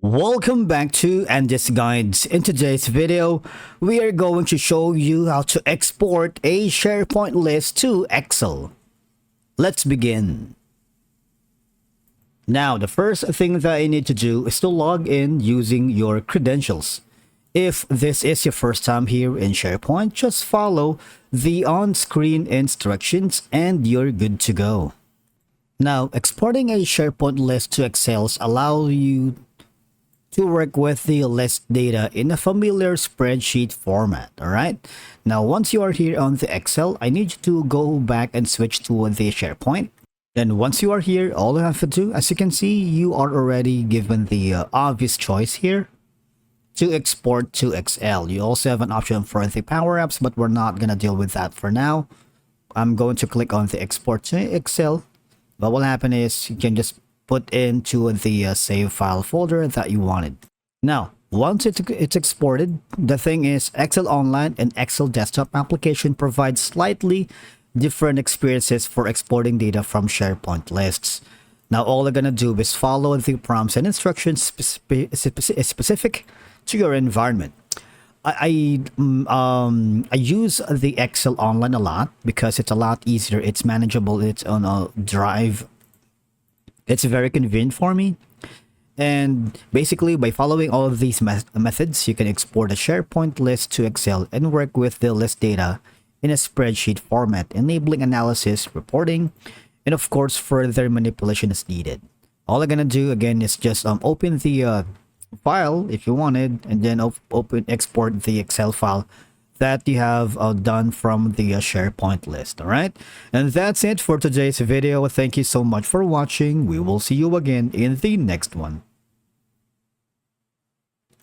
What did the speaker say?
Welcome back to Andy's Guides. In today's video, we are going to show you how to export a SharePoint list to Excel. Let's begin. Now, the first thing that you need to do is to log in using your credentials. If this is your first time here in SharePoint, just follow the on-screen instructions and you're good to go. Now, exporting a SharePoint list to Excel allows you to work with the list data in a familiar spreadsheet format. All right. Now, once you are here on the Excel, I need you to go back and switch to the SharePoint. Then once you are here, all you have to do, as you can see, you are already given the obvious choice here to export to Excel. You also have an option for the Power Apps, but we're not going to deal with that for now. I'm going to click on the export to Excel. What will happen is you can just put into the save file folder that you wanted. Now, once it's exported, the thing is Excel Online and Excel Desktop application provides slightly different experiences for exporting data from SharePoint lists. Now, all you're gonna do is follow the prompts and instructions specific to your environment. I use the Excel Online a lot because it's a lot easier. It's manageable. It's on a drive. It's very convenient for me. And basically, by following all of these methods, you can export a SharePoint list to Excel and work with the list data in a spreadsheet format, enabling analysis, reporting, and of course, further manipulation as needed. All I'm gonna do again is just open the file if you wanted, and then export the Excel file that you have done from the SharePoint list. All right, and that's it for today's video. Thank you so much for watching. We will see you again in the next one.